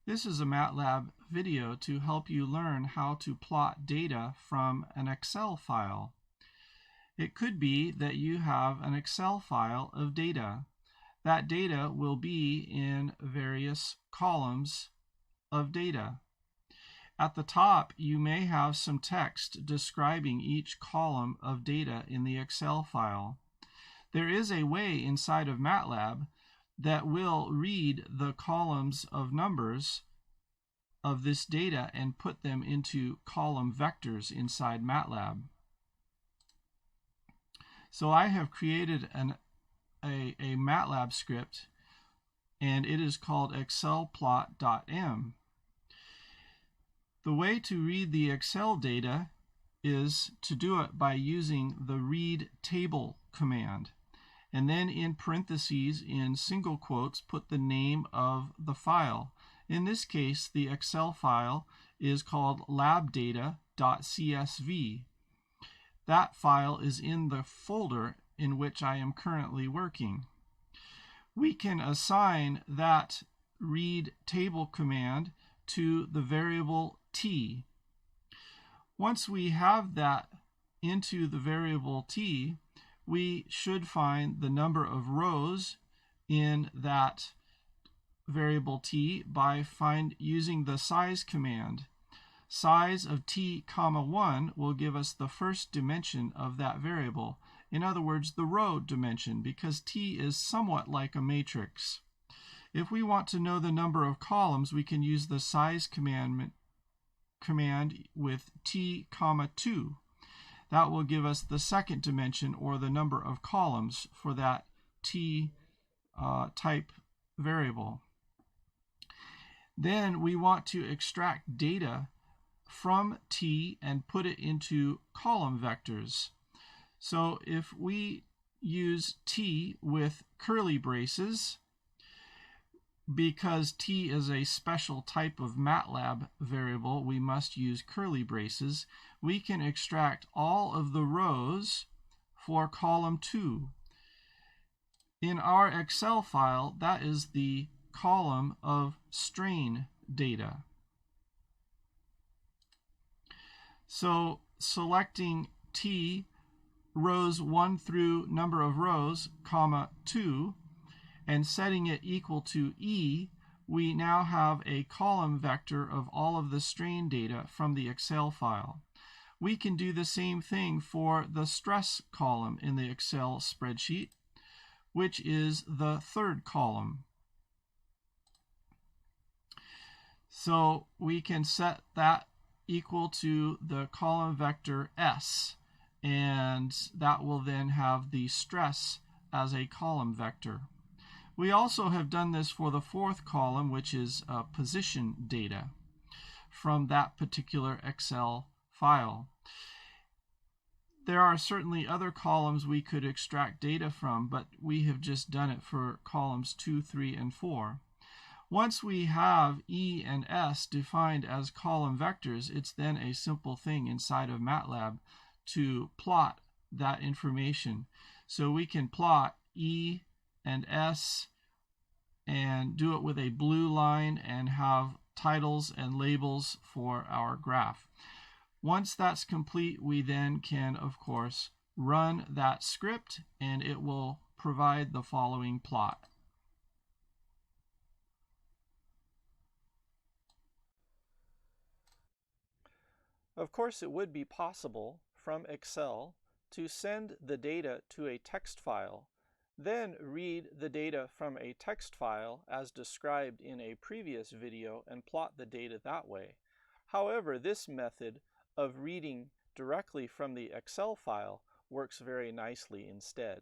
This is a MATLAB video to help you learn how to plot data from an Excel file. It could be that you have an Excel file of data. That data will be in various columns of data. At the top, you may have some text describing each column of data in the Excel file. There is a way inside of MATLAB that will read the columns of numbers of this data and put them into column vectors inside MATLAB. So I have created a MATLAB script, and it is called excelplot.m. The way to read the Excel data is to do it by using the read table command, and then in parentheses, in single quotes, put the name of the file. In this case, the Excel file is called labdata.csv. That file is in the folder in which I am currently working. We can assign that read table command to the variable t. Once we have that into the variable t, we should find the number of rows in that variable t by using the size command. Size of t comma 1 will give us the first dimension of that variable. In other words, the row dimension, because t is somewhat like a matrix. If we want to know the number of columns, we can use the size command with t comma 2. That will give us the second dimension, or the number of columns for that t type variable. Then we want to extract data from t and put it into column vectors. So if we use t with curly braces, because t is a special type of MATLAB variable, we must use curly braces. We can extract all of the rows for column 2. In our Excel file, that is the column of strain data. So selecting t, rows 1 through number of rows, comma 2, and setting it equal to e, we now have a column vector of all of the strain data from the Excel file. We can do the same thing for the stress column in the Excel spreadsheet, which is the third column. So we can set that equal to the column vector s, and that will then have the stress as a column vector. We also have done this for the fourth column, which is position data from that particular Excel file. There are certainly other columns we could extract data from, but we have just done it for columns 2, 3, and 4. Once we have E and S defined as column vectors, it's then a simple thing inside of MATLAB to plot that information. So we can plot E and S and do it with a blue line and have titles and labels for our graph. Once that's complete, we then can, of course, run that script, and it will provide the following plot. Of course, it would be possible from Excel to send the data to a text file, then read the data from a text file as described in a previous video and plot the data that way. However, this method of reading directly from the Excel file works very nicely instead.